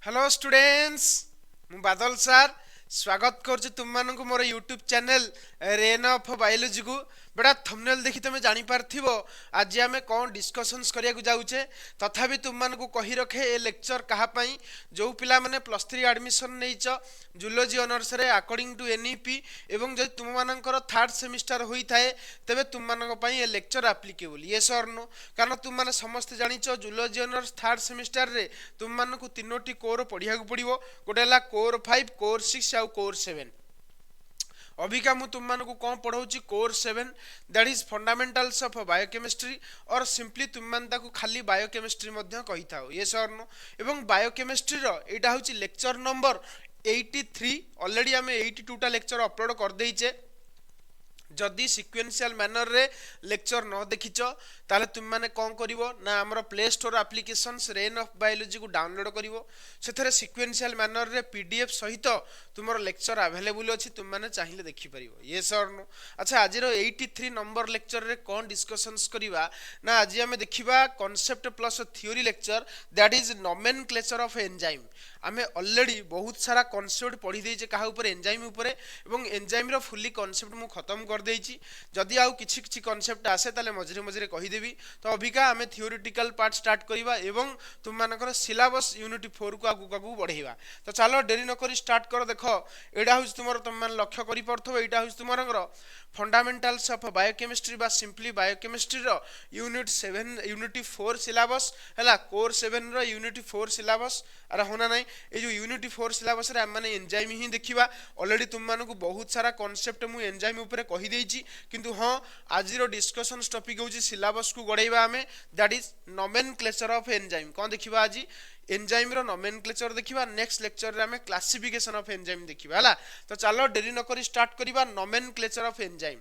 Hello students मु बादल sir स्वागत करुच्ची तुम मानक मोर YouTube channel rain of biology को बेटा थंबनेल देखि तुम जानि पारथिबो आज आमे कोन डिस्कशंस करिया को जाउचे तथापि तुम मानक कहि रखे ए लेक्चर कहा पई जो पिला माने +3 एडमिशन नेइच जूलॉजी ऑनर्स रे अकॉर्डिंग टू एनईपी एवं जदि तुम मानकर थर्ड सेमिस्टर होई थाए तबे तुम मानक पई ए लेक्चर एप्लीकेबल यस और नो कारण तुम माने समस्त जानिच जूलॉजी ऑनर्स थर्ड सेमिस्टर रे तुम मानक तीनोटी कोर पढ़िया को पड़िबो गोटे हला कोर 5 कोर 6 आउ कोर 7 अभिका मु तुम मानक कौन पढ़ाऊँ कोर 7 that is fundamentals of biochemistry और सिंपली तुम मान ताकू खाली बायोकेमिस्ट्री मध्य कहि थाओ यस और नो एवं बायोकेमिस्ट्री रो एटा होची लेक्चर नंबर 83 ऑलरेडी आमे 82 टा लेक्चर अपलोड कर देइचे जदि सिक्वेन्शियल मैनर रे लेक्चर न देखिच ताले तुम माने कौन करिवो ना हमर play store applications rain of biology को डाउनलोड करिवो सेथरे सिक्वेन्शियल मैनर रे पीडीएफ सहित तुमर लेक्चर अवेलेबल अछि तुम माने चाहिए देखि परिवो यस और नो अच्छा आज रो 83 नंबर लेक्चर रे कौन डिस्कशंस करिवा ना आज हमें देखिबा concept plus theory lecture that is nomenclature of enzyme आमे ऑलरेडी बहुत सारा कांसेप्ट पढ़ी देइचे कहा ऊपर एंजाइम ऊपर एवं एंजाइम रो फुल्ली कांसेप्ट मु खत्म कर देइची जदि आउ किछि किछि कांसेप्ट आसे ताले मझरे मझरे कहि देबी तो अभिका आमे थियोरेटिकल पार्ट स्टार्ट करिवा एवं तुम मानकर सिलेबस यूनिट 4 को आगु बढ़ेवा तो चलो देरी न करी स्टार्ट कर देखो एडा हुज तुमर तुम मान लक्ष्य करि परथबो एडा हुज तुमरंगर फंडामेंटल्स ऑफ बायोकेमिस्ट्री बा सिंपली बायोकेमिस्ट्री रो यूनिट 7 यूनिट 4 सिलेबस हला कोर 7 रो यूनिट 4 सिलेबस अरे होना नहीं ए जो यूनिट 4 सिलेबस रे माने एंजाइम ही देखिबा ऑलरेडी तुम मानकु बहुत सारा कांसेप्ट मु एंजाइम ऊपर कहि देइची किंतु हां आज रो डिस्कशन टॉपिक होची सिलेबस को गड़ेबा हमें that is nomenclature of enzyme कोन देखिबा आज एंजाइम रो नोमेनक्लेचर देखिबा नेक्स्ट लेक्चर रे हमें क्लासिफिकेशन ऑफ एंजाइम देखिबा हला तो चलो देरी न करी स्टार्ट करिबा नोमेनक्लेचर ऑफ एंजाइम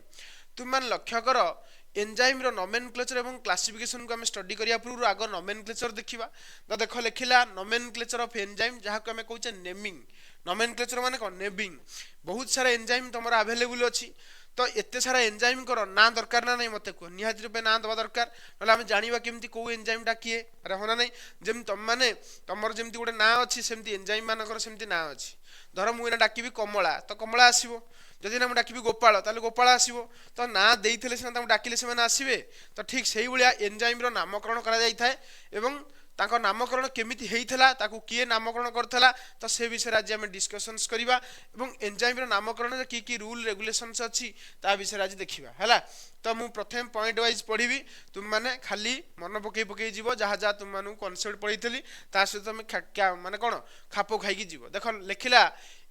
तुम मान लक्ष्य करो एंजाइम रो नोमेनक्लेचर एवं क्लासिफिकेशन को हम स्टडी करिया पूर्व आग नोमेनक्लेचर देखिबा तो देखो लिखिला नोमेनक्लेचर ऑफ एंजाइम जहा को हम कहउचे नेमिंग नोमेनक्लेचर माने कोन नेमिंग बहुत सारा एंजाइम तमरा अवेलेबल अछि तो एते सारा एंजाइम करो ना दरकार ना नहीं मते को निहाती रूपे ना दबा दरकार नले हम जानिबा केमती को एंजाइम डा किए अरे होना नहीं जेम तुम माने तमर जेमती गोटे ना अछि सेमती एंजाइम मानकर सेमती ना अछि धर मु एना डाकिबी कमला तो कमला आसीबो जदि ना मु डाकिबी गोपाल ताले गोपाल आसीबो तो ना देइथिले सेना तम डाकिले से माने आसीबे तो ठीक सेही भलिया एंजाइम रो नामकरण करा जाई थाए एवं ताको नामकरण केमिति हेइथला ताको किए नामकरण करथला तो से विषय आज हम डिस्कशंस करिबा एवं एंजाइम रो नामकरण रे की रूल रेगुलेशंस अछि ता विषय आज देखिबा हला तो मु प्रथम पॉइंट वाइज पढिबी तुम माने खाली मन पकई जीवो जहा जहा तुम मानु कांसेप्ट पढिथली ता सहित हम क्या माने कोन खापो खाई की जीवो देखो लिखिला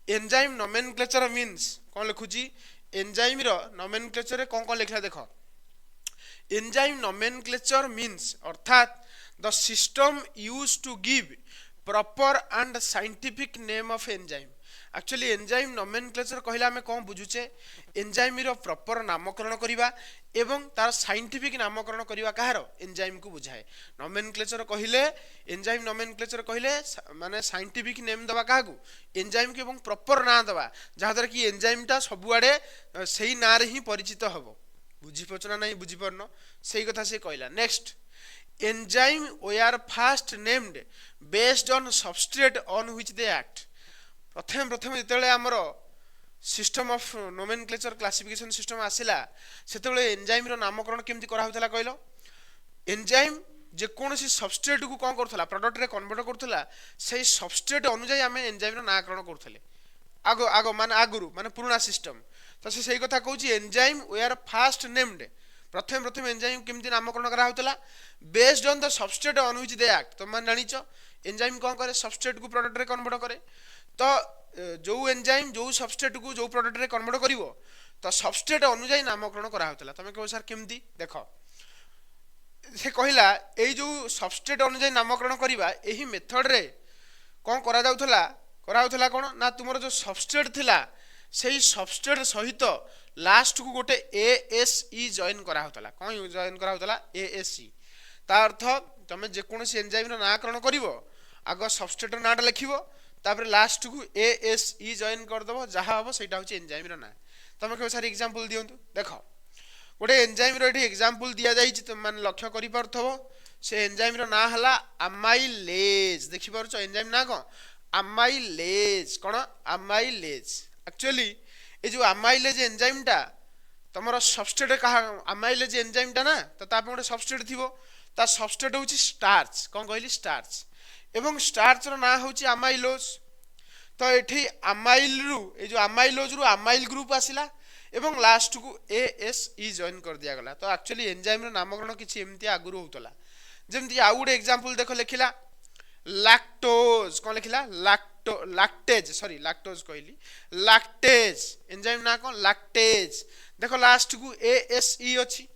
एंजाइम नोमेनक्लेचर मींस कोन लिखुची एंजाइम रो नोमेनक्लेचर रे कोन कोन लिखला देखो एंजाइम नोमेनक्लेचर मींस अर्थात the system used to give proper and scientific name of enzyme actually enzyme nomenclature कहला हमें कौन बुझुचे एंजाइम रो प्रॉपर नामकरण करिबा एवं तार साइंटिफिक नामकरण करिबा कहारो एंजाइम को बुझाए नोमेनक्लेचर कहिले एंजाइम नोमेनक्लेचर कहिले माने साइंटिफिक नेम दबा काहू एंजाइम के एवं प्रॉपर ना दबा जहादर कि एंजाइम टा सबुआडे सेही ना रे ही परिचित हबो बुझी पचना नहीं बुझी परनो सेही कथा से कहला next enzyme were first named based on substrate on which they act प्रथम जेतेले हमरो system of nomenclature classification system आसिला सेतेले एंजाइम रो नामकरण केमति करा होतला कहलो एंजाइम जे कोनोसी सबस्ट्रेट को कोन करथला प्रोडक्ट रे कन्वर्ट करथला सेही सबस्ट्रेट अनुसार हमें एंजाइम रो नामकरण करथले आगो माने आगुरु माने पुराना सिस्टम तो से सही कथा कहूची एंजाइम वेयर फर्स्ट नेम्ड प्रथम एंजाइम केमति नामकरण करा होतला based on the substrate on which they act तो मान जानिचो एंजाइम कोन करे सबस्ट्रेट को प्रोडक्ट रे कन्वर्ट करे तो जो एंजाइम जो सबस्ट्रेट को जो प्रोडक्ट रे कन्वर्ट करिवो तो सबस्ट्रेट अनुसार नामकरण करा होतला तमे कहू सर केमति देखो से कहिला ए जो सबस्ट्रेट अनुसार नामकरण करिबा एही मेथड रे कोन करा जाउथला कोन ना तुमरो जो सबस्ट्रेट थिला सेही सबस्ट्रेट सहित लास्ट को गोटे एएसई जॉइन करा होतला कोन जॉइन करा होतला एएसई ता अर्थ तमे जे कोनोसी एंजाइम रो नामकरण करिवो आगो सबस्ट्रेट रो नाटा लिखिवो तापर लास्ट को एएसई जॉइन कर दबो जहा हबो सेटा होची एंजाइम रो ना तमे के सारी एग्जांपल दियंतु देखो गोटे एंजाइम रो एठी एग्जांपल दिया जाईची तुम मान लक्ष्य करि परथबो से एंजाइम रो ना हला अमाइलेज देखि परछो एंजाइम ना को अमाइलेज कौन अमाइलेज एक्चुअली ये जो अमाइलेज एंजाइमटा तुम सबस्ट्रेट कहा अमाइलेज एंजाइमटा ना तो ताप गोटे सबस्ट्रेट थी ता सबस्ट्रेट हूँ स्टार्च कौन कहली स्टार्च एवं स्टार्च ना हूँ अमाइलोज तो ये अमाइल रु ये जो अमाइलोज रु अमाइल ग्रुप आसला एवं लास्ट को ASE जॉइन कर दिया गला तो एक्चुअली एंजाइम नामकरण किसी एमती आगुरी होता जमती आउ गोटे एग्जांपल देख लिखला लैक्टोज कौन लिखला लैक्टेज सॉरी लैक्टोज कहली लैक्टेज एंजाइम ना कौन लैक्टेज देखो लास्ट को ASE अच्छी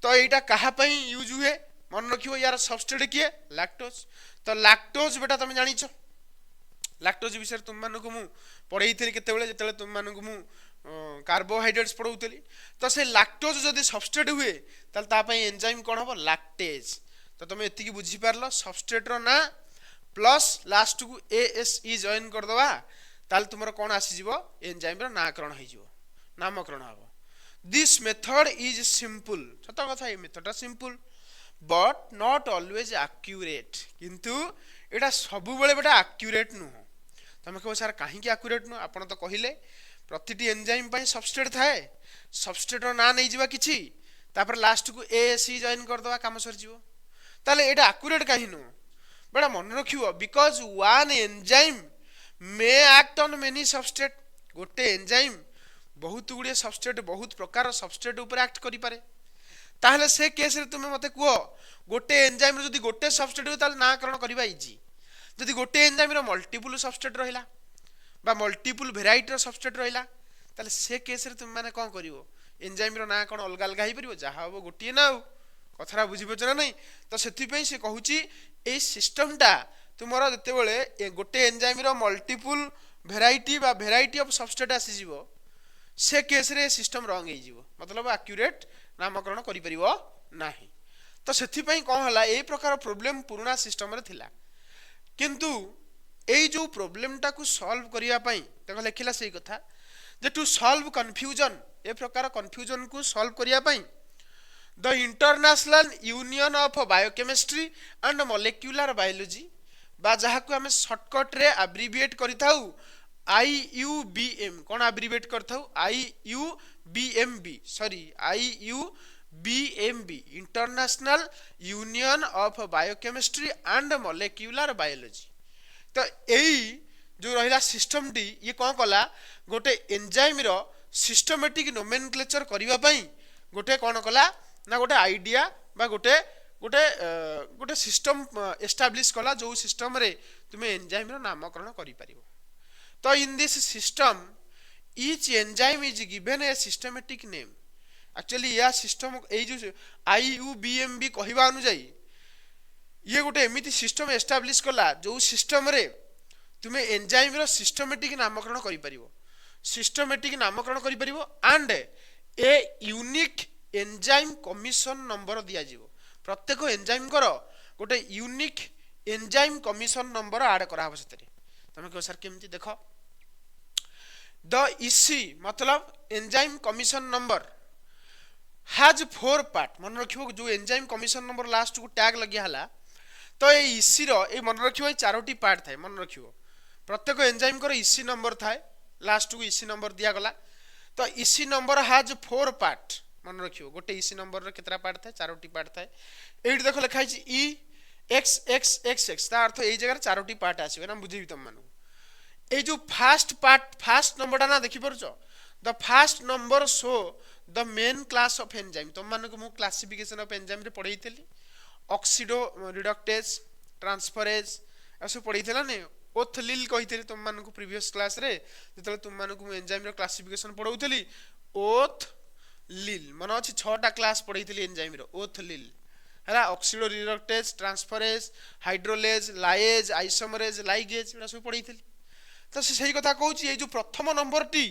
तो यहाँ क्या यूज हुए मन रखियो यार सबस्ट्रेट किए लैक्टोज तो लैक्टोज बेटा तुम जानिछ लैक्टोज विषय तुम मानक मु पढ़ई थी केते तुम मानक मु कार्बोहाइड्रेट्स पढ़ाऊली तो से लैक्टोज जदि सबस्ट्रेट हुए ताल एंजाइम कौन हम लैक्टेज तो तुम एति बुझी पारल सबस्ट्रेट रो ना प्लस लास्ट को ASE जॉइन करदवा ताल तुमर कौन आसीजिवो एंजाइम रो नामकरण हो नामकरण हम दिस मेथड इज सिंपल सत कथा ये method simple but not always accurate किंतु एटा सब बेले बेटा एक्यूरेट नुह तुम कह सर कहीं एक्यूरेट नुह आप तो कहले प्रतिटी एंजाइम सबस्ट्रेट थाए सबस्ट्रेट ना नहीं जावा किछि तापर लास्ट को ASE जॉइन करदवा काम सरजिवो ताले एटा एक्यूरेट कहीं नुह बेटा मन रखियो because one enzyme may act on many substrate गोटे एंजाइम बहुत गुड़े सबस्ट्रेट बहुत प्रकार सबस्ट्रेट ऊपर एक्ट करि पारे ताहले से केस रे तुमे मते कुओ गोटे एंजाइम जदि गोटे सबस्ट्रेट ताले नाकरण करबा इजी जदि गोटे एंजाइम रो मल्टीपल सबस्ट्रेट रहिला बा मल्टीपल वेराइटी रो सबस्ट्रेट रहिला ताले से केस रे तुम माने कोन करिवो एंजाइम रो ना कोन अलग अलग ही परिवो जहा हो गोटे ना कथरा बुझी पचना नहीं तो सेथि पई से कहूची ए सिस्टमटा तुमरो जते बेले गोटे एंजाइम रो मल्टीपल वेराइटी बा वेराइटी ऑफ सबस्ट्रेट आसी जीवो से केस रे सिस्टम रंग हो जीवो मतलब एक्यूरेट नामकरण करि परिवो नाही तो सेथि पई कोन हला ए प्रकार प्रॉब्लम पुराना सिस्टम रे थिला किंतु ए जो प्रॉब्लम टा को सॉल्व करिया पई देखो लिखिला सही कथा जे टू सॉल्व कंफ्यूजन ए प्रकार कंफ्यूजन को सॉल्व करिया पई the international union of biochemistry and molecular biology बा जहा को हमें शॉर्टकट रे एब्रिविएट करिथाउ IUBM कौन एब्रिविएट करथाउ IUBMB sorry IUBMB international union of biochemistry and molecular biology तो यही जो रहिला सिस्टम टी ये कौन कला गोटे एंजाइम रो सिस्टमेटिक नोमेनक्लेचर करिवा पई गोटे कौन कला ना गोटे आइडिया बा गोटे गोटे गोटे सिस्टम एस्टाब्लिश कला जो सिस्टम रे तुमे एंजाइम रो नामकरण करि परिबो तो in this system each enzyme is given a systematic name actually या सिस्टम ए जो IUBMB कहवा अनुजाई ये गोटे एमिति सिस्टम एस्टाब्लिश कला जो सिस्टम रे तुमे एंजाइम रो सिस्टमेटिक नामकरण करि परिबो सिस्टमेटिक नामकरण करि परिबो and a unique enzyme commission number दिया जीवो प्रत्येक एंजाइम करो गोटे unique enzyme commission number add करा हबो सेतरे तमे कह सर केमति देखो द EC मतलब enzyme commission number has 4 part मन रखिबो जो एंजाइम कमीशन नंबर लास्ट को टैग लगिया हला तो ए EC रो ए मन रखिबो चारोटी पार्ट थाए मन रखिबो प्रत्येक एंजाइम को EC नंबर थाए लास्ट को EC नंबर दिया गला तो EC नंबर हैज 4 पार्ट मन रखिबो गोटे EC नंबर रो केतरा पार्ट थाए चारोटी पार्ट थाए एठी देखो लिखा है EXXXX ता अर्थ ए जगह चारोटी पार्ट आसीबे ना बुझेबी तुम मानु ए जो फर्स्ट पार्ट फर्स्ट नंबर ना देखि परछो the first number show the main class of enzyme तुम मानको मु क्लासिफिकेशन ऑफ एंजाइम रे पढैतली ऑक्सीडो रिडक्टेज ट्रांसफरेज असु पढैतला ने ओथलील कहितली तुम मानको प्रीवियस क्लास रे जतले तुम मानको मु एंजाइम रे क्लासिफिकेशन पढौतली ओथ लील मन अछि 6टा क्लास पढैतली एंजाइम रो ओथलील हला oxidoreductase transferase hydrolase lyase isomerase ligase एटा सब पढैतली तो सही कथा कहूँ ये जो प्रथम नंबर टी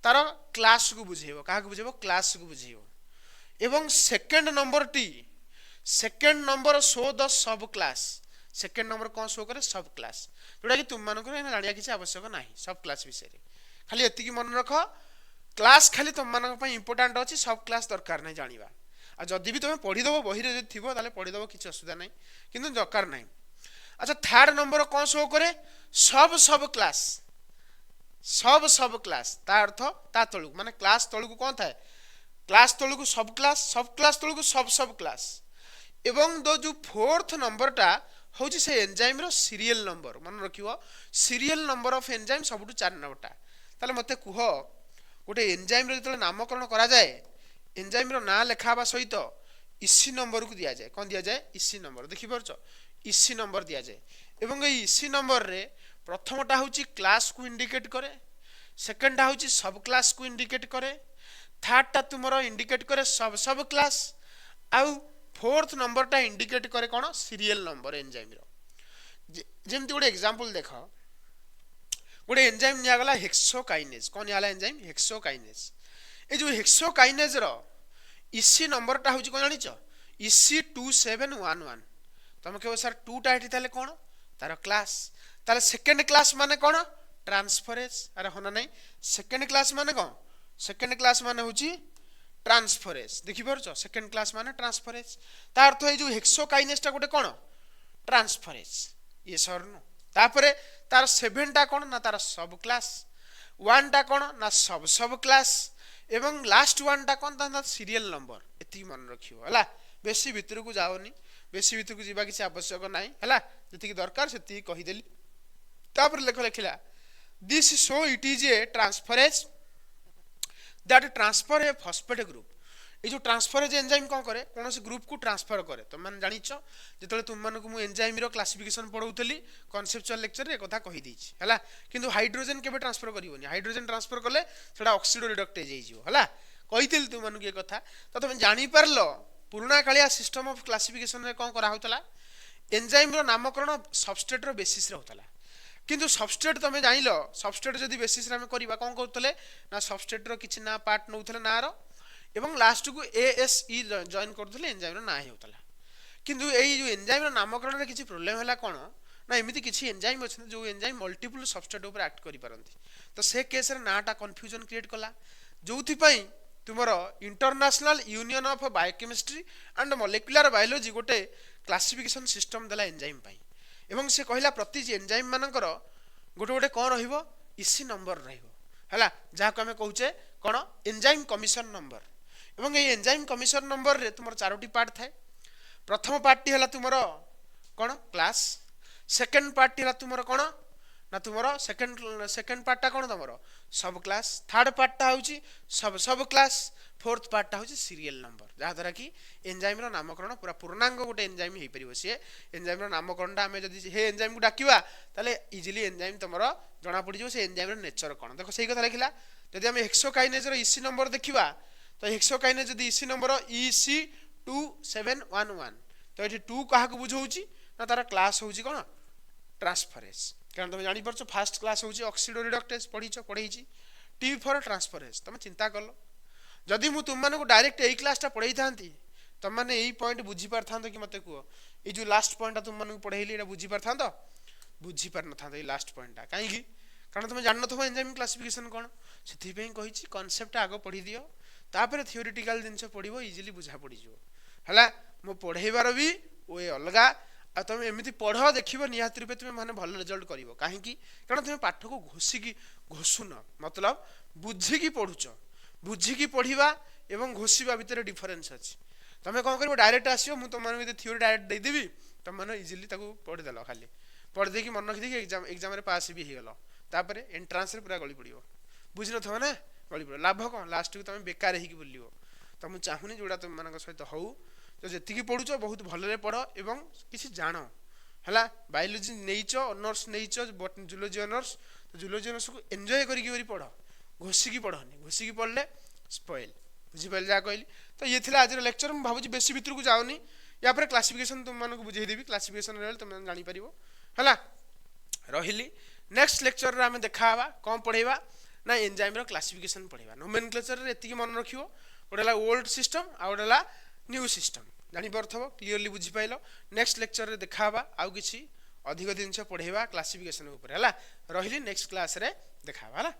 तार क्लास को बुझेबो काहा को बुझेबो क्लास को बुझेबो एवं second number T second number show the sub class second number कौन शो करे सब क्लास जोटा कि तुम मानक जानिया किसी आवश्यक नाही सब क्लास विषय रे खाली एतिकी मन रख क्लास खाली तुम मानक पई इंपोर्टेंट अछि सब क्लास दरकार नाही जानिबा आ जदि भी तुम पढ़ी दबो बही रे थिबो ताले पढ़ी दबो किछि असुविधा नाही किंतु दरकार नाही अच्छा थर्ड नंबर कौन शो करे सब सब क्लास सब सब क्लास ता अर्थ ता तलू माने क्लास तलू को कौन थाए क्लास तलू को सब क्लास तलू को सब सब क्लास एवं दो जो फोर्थ नंबर टा हूँ से एंजाइम रो सीरियल नंबर मन रखियो सीरियल नंबर ऑफ एंजाइम सबुठु 4 नंबरटा ताले मते कुह गोटे एंजाइम रो जतले नामकरण करा जाए एंजाइम रो ना लेखाबा सहित इसी नंबर को दिया जाए कौन दिया जाए इसी नंबर देखि परछ इसी नंबर दिया जाए एवं ए इसी नंबर रे प्रथमटा हूँ क्लास को इंडिकेट करे सेकंड हूँ सब क्लास को इंडिकेट करे थर्ड टा तुमरो इंडिकेट करे सब सब क्लास आउ फोर्थ नंबर टा इंडिकेट करे कौन सीरियल नंबर एंजाइम रो जेमती गोटे एग्जांपल देख गोटे एंजाइम निया गला हेक्सोकाइनेज कौन निया एंजाइम हेक्सोकाइनेज ए जो हेक्सोकाइनेज रो इसी नंबर टा हूँ कौन जानिछ इसी 2711 तुम कह सर 2 टा एठी ताले कौन तार क्लास ताले सेकंड क्लास माने कौन ट्रांसफरेज अरे होना नहीं सेकंड क्लास माने कौन सेकंड क्लास माने होची ट्रांसफरेज देखि परछ सेकंड क्लास माने ट्रांसफरेज ता अर्थ है जो हेक्सोकाइनेज टा गोटे कौन ट्रांसफरेज ये सर नो तापरे तार 7 टा कौन ना तार सब क्लास 1 टा कौन ना सब सब क्लास एवं लास्ट 1 टा कौन ता सीरियल नंबर एति मन रखियो हला बेसी भीतर को जाओनी बेसी भीतर को जीवा किसी आवश्यक नाही हला जति दरकार सेति कहि देली तापर लिखला this show it is a transferase that transfer A phosphate group ये जो ट्रांसफरेज एंजाइम कौन करे कौन से ग्रुप को ट्रांसफर करे तुम मैंने जानिछ जो तुम मानक मु एंजाइम रो क्लासिफिकेशन पढ़ौतली कॉन्सेप्चुअल लेक्चर रे कथा कहि देछि हला किंतु हाइड्रोजन केबे ट्रांसफर करिवोनी हाइड्रोजन ट्रांसफर कले सेडा ऑक्सीडो रिडक्टेज हे जिवो हला कहितल तुम मानक ये कथा तो तुम जानि पारलो पुराना कालिया सिस्टम ऑफ क्लासिफिकेशन रे कौन करा होतला एंजाइम रो नामकरण सबस्ट्रेट रो बेसिस रे होतला किंतु सबस्ट्रेट तुम जानिलो सबस्ट्रेट जदी बेसिस रे हम करबा कौन करतले ना सबस्ट्रेट रो किछि ना पार्ट नउतले ना रो एवं लास्ट को एएसई जॉइन करथले एंजाइम रो ना हेउतला किंतु एई जो एंजाइम रो नामकरण रे किछि प्रॉब्लम हला कोन ना एमिति किछि एंजाइम अछि जो एंजाइम मल्टीपल सबस्ट्रेट ऊपर एक्ट करि पारंती तो से केस रे नाटा कंफ्यूजन क्रिएट कला जोथि पई तुमरो international union of biochemistry and molecular biology गोटे क्लासिफिकेशन सिस्टम देला एंजाइम पई एवं से कहला प्रति एंजाइम मानकर गोटे गोटे कौन रहिबो इसी नंबर रहिबो हला जहा को हमें कहूचे कौन एंजाइम कमीशन नंबर एवं ये एंजाइम कमीशन नंबर रे तुमर चारोटी पार्ट थाए प्रथम पार्ट हला तुमरो कौन क्लास सेकंड पार्ट हला तुमरो कौन ना तुमरो सेकंड पार्ट कौन तुमरो सब क्लास थर्ड पार्ट होउची सब क्लास फोर्थ पार्ट होउची सीरियल नंबर जहा द्वारा कि एंजाइम रो नामकरण पूरा पूर्णांग गोटे एंजाइम हे परिबो से एंजाइम रो नामकरण हमें जदी हे एंजाइम को डाकिबा ताले इजीली एंजाइम तुमरो जणा पड़ी जो से एंजाइम रो नेचर कोन देखो सही कथा लिखला जदी हम हेक्सोकाइनेज रो इसी नंबर देखिबा तो हेक्सोकाइनेज जदी इसी नंबर EC2711 तो एठी 2 कहा को बुझौची ना तारा क्लास होउची कोन ट्रांसफरेज कारण तुम जानि परछो फर्स्ट क्लास होउची ऑक्सीडो रिडक्टेज पढ़ीची टी फॉर ट्रांसफरेज तुम चिंता करलो जदि मु तुम मानको डायरेक्ट एई क्लासटा पढ़ाई थांती तुम माने एई पॉइंट बुझी पारथांतो कि मते कुओ ए जो लास्ट पॉइंट तुम मानको पढ़ाइली एटा बुझी पारथांतो बुझी पार नथांतो ए लास्ट पॉइंटटा काहे कि कारण तुम जान नथबो एंजाइम क्लासिफिकेशन कोन सेथि पे कहिची कांसेप्ट आगो पढ़ी दियो तापर थियोरेटिकल जिंस पढ़िबो इजीली बुझा पड़ी जिवो हला मो पढ़ाइबार भी ओए अलगा आ तुम एमिति पढ़ देखिबो निहात रूपे तुम माने भल रिजल्ट करिवो काहे कि कारण तुम पाठ को घोषुन मतलब बुझी की पढुचो बुझी की पढ़िबा एवं घोषिबा भितर डिफरेंस अछि तमे कोन करबो डायरेक्ट आसियो मु तुम माने थियोरी डायरेक्ट दे देबी तुम माने इजीली ताको पढ़ देलो खाली पढ़ दे कि मन रखि दे कि एग्जाम रे पास भी हे गेलो तापर एंट्रेंस रे पूरा गली पड़िबो बुझ न थो ना गली पड़ो लाभ कोन लास्ट को तुम बेकार हे कि बोलिबो त मु चाहुनी जोडा तुम मानक सहित हौ तो जेति की पढुचो बहुत भलरे पढ़ एवं किछि जानो हला बायोलॉजी नेइचो ऑनर्स नेइचो जूलॉजी ऑनर्स तो जूलॉजी ऑनर्स को एन्जॉय करी कि पढ़ घोषी की पढ़नी घोषी की पढ़ले स्पॉइल बुझी पाइल जा कहली तो ये थिला आज लेक्चर हम भाबुची बेसी भीतर को जाओनी या पर क्लासिफिकेशन तुम मानको बुझेई देबी क्लासिफिकेशन रे तुम जानि परिबो हला रहिली नेक्स्ट लेक्चर रे हम देखाबा कोन पढेबा ना एंजाइम रो क्लासिफिकेशन पढेबा नोमेनक्लेचर रे एति की मन रखियो ओडला ओल्ड सिस्टम आ ओडला न्यू सिस्टम जानि परथबो क्लियरली बुझी पाइलो नेक्स्ट लेक्चर रे देखाबा आउ किछि अधिक दिन से पढेबा क्लासिफिकेशन ऊपर हला रहिली नेक्स्ट क्लास रे देखाबा हला।